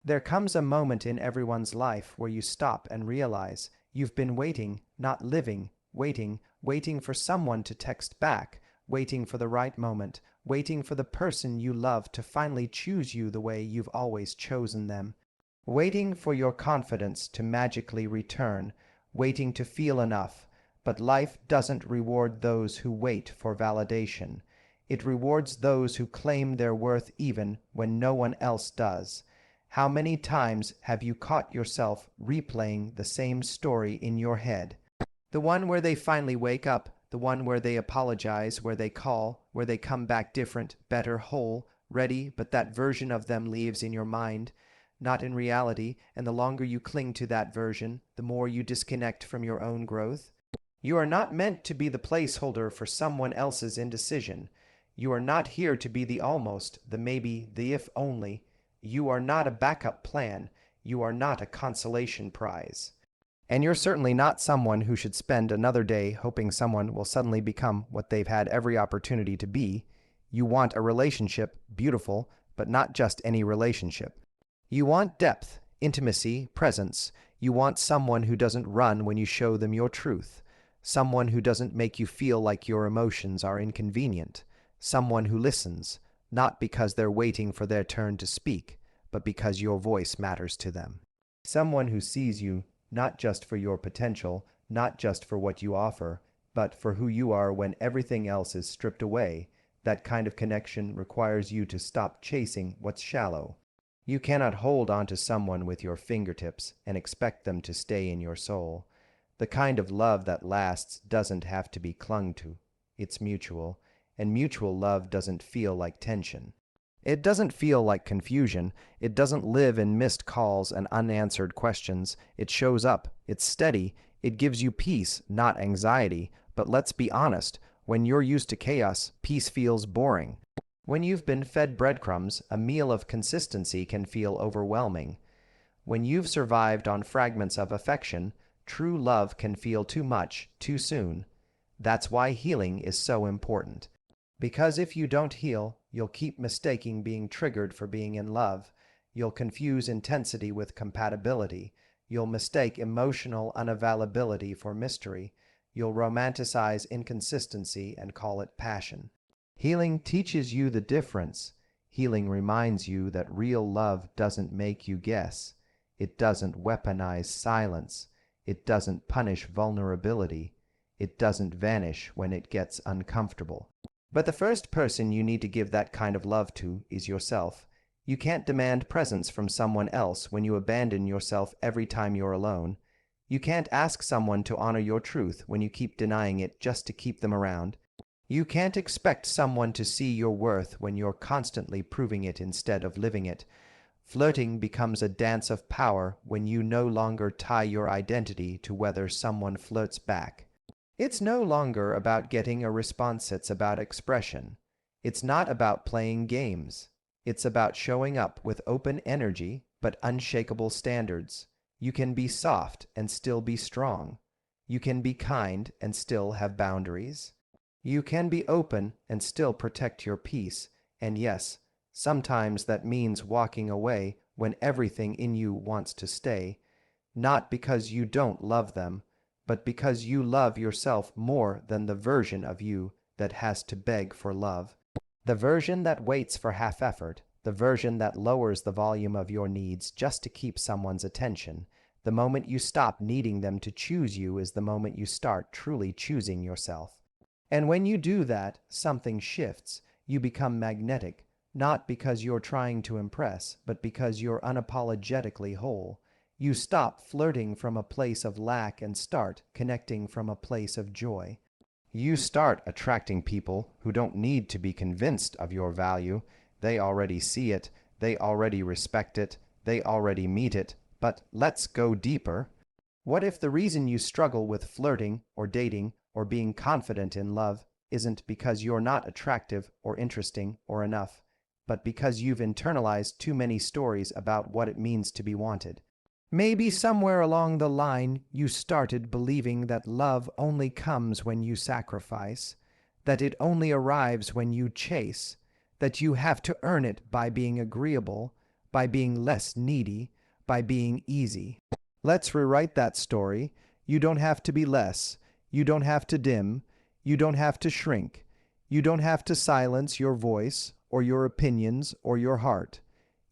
There comes a moment in everyone's life where you stop and realize you've been waiting, not living, waiting for someone to text back, waiting for the right moment, waiting for the person you love to finally choose you the way you've always chosen them, waiting for your confidence to magically return, waiting to feel enough. But life doesn't reward those who wait for validation. It rewards those who claim their worth even when no one else does. How many times have you caught yourself replaying the same story in your head? The one where they finally wake up, the one where they apologize, where they call, where they come back different, better, whole, ready, but that version of them lives in your mind, not in reality, and the longer you cling to that version, the more you disconnect from your own growth. You are not meant to be the placeholder for someone else's indecision. You are not here to be the almost, the maybe, the if only. You are not a backup plan. You are not a consolation prize. And you're certainly not someone who should spend another day hoping someone will suddenly become what they've had every opportunity to be. You want a relationship, beautiful, but not just any relationship. You want depth, intimacy, presence. You want someone who doesn't run when you show them your truth. Someone who doesn't make you feel like your emotions are inconvenient. Someone who listens, not because they're waiting for their turn to speak, but because your voice matters to them. Someone who sees you not just for your potential, not just for what you offer, but for who you are when everything else is stripped away. That kind of connection requires you to stop chasing what's shallow. You cannot hold on to someone with your fingertips and expect them to stay in your soul. The kind of love that lasts doesn't have to be clung to. It's mutual, and mutual love doesn't feel like tension. It doesn't feel like confusion. It doesn't live in missed calls and unanswered questions. It shows up. It's steady. It gives you peace, not anxiety. But let's be honest, when you're used to chaos, peace feels boring. When you've been fed breadcrumbs, a meal of consistency can feel overwhelming. When you've survived on fragments of affection, true love can feel too much, too soon. That's why healing is so important. Because if you don't heal, you'll keep mistaking being triggered for being in love. You'll confuse intensity with compatibility. You'll mistake emotional unavailability for mystery. You'll romanticize inconsistency and call it passion. Healing teaches you the difference. Healing reminds you that real love doesn't make you guess. It doesn't weaponize silence. It doesn't punish vulnerability. It doesn't vanish when it gets uncomfortable. But the first person you need to give that kind of love to is yourself. You can't demand presence from someone else when you abandon yourself every time you're alone. You can't ask someone to honor your truth when you keep denying it just to keep them around. You can't expect someone to see your worth when you're constantly proving it instead of living it. Flirting becomes a dance of power when you no longer tie your identity to whether someone flirts back. It's no longer about getting a response, it's about expression. It's not about playing games. It's about showing up with open energy but unshakable standards. You can be soft and still be strong. You can be kind and still have boundaries. You can be open and still protect your peace. And yes, sometimes that means walking away when everything in you wants to stay, not because you don't love them, but because you love yourself more than the version of you that has to beg for love. The version that waits for half effort, the version that lowers the volume of your needs just to keep someone's attention. The moment you stop needing them to choose you is the moment you start truly choosing yourself. And when you do that, something shifts. You become magnetic, not because you're trying to impress, but because you're unapologetically whole. You stop flirting from a place of lack and start connecting from a place of joy. You start attracting people who don't need to be convinced of your value. They already see it, they already respect it, they already meet it. But let's go deeper. What if the reason you struggle with flirting or dating or being confident in love isn't because you're not attractive or interesting or enough, but because you've internalized too many stories about what it means to be wanted? Maybe somewhere along the line you started believing that love only comes when you sacrifice, that it only arrives when you chase, that you have to earn it by being agreeable, by being less needy, by being easy. Let's rewrite that story. You don't have to be less. You don't have to dim. You don't have to shrink. You don't have to silence your voice or your opinions or your heart.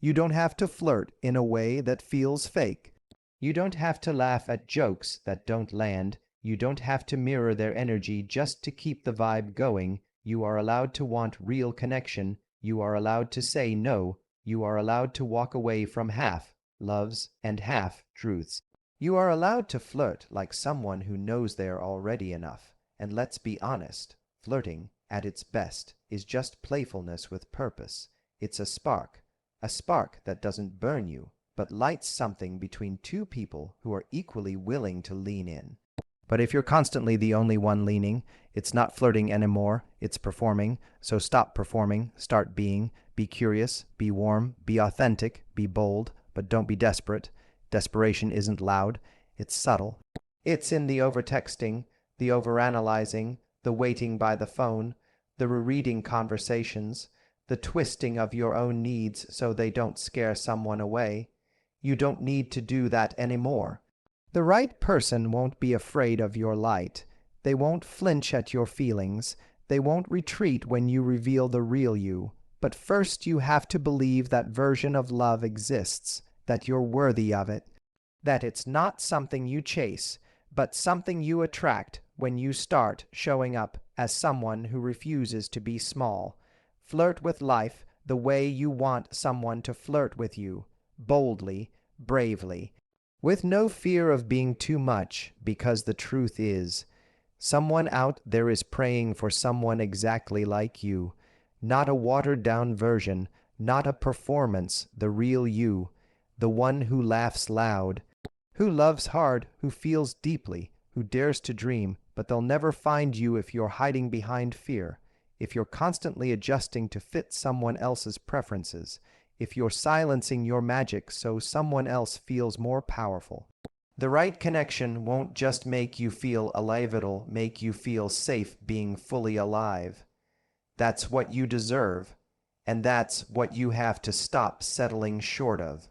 You don't have to flirt in a way that feels fake. You don't have to laugh at jokes that don't land. You don't have to mirror their energy just to keep the vibe going. You are allowed to want real connection. You are allowed to say no. You are allowed to walk away from half loves and half truths. You are allowed to flirt like someone who knows they are already enough. And let's be honest, flirting, at its best, is just playfulness with purpose. It's a spark that doesn't burn you, but lights something between two people who are equally willing to lean in. But if you're constantly the only one leaning, it's not flirting anymore, it's performing. So stop performing, start being. Be curious, be warm, be authentic, be bold, but don't be desperate. Desperation isn't loud, it's subtle. It's in the overtexting, the overanalyzing, the waiting by the phone, the rereading conversations, the twisting of your own needs so they don't scare someone away. You don't need to do that anymore. The right person won't be afraid of your light. They won't flinch at your feelings. They won't retreat when you reveal the real you. But first you have to believe that version of love exists, that you're worthy of it, that it's not something you chase, but something you attract when you start showing up as someone who refuses to be small. Flirt with life the way you want someone to flirt with you, boldly, bravely, with no fear of being too much, because the truth is, someone out there is praying for someone exactly like you, not a watered-down version, not a performance, the real you, the one who laughs loud, who loves hard, who feels deeply, who dares to dream, but they'll never find you if you're hiding behind fear, if you're constantly adjusting to fit someone else's preferences, if you're silencing your magic so someone else feels more powerful. The right connection won't just make you feel alive, it'll make you feel safe being fully alive. That's what you deserve, and that's what you have to stop settling short of.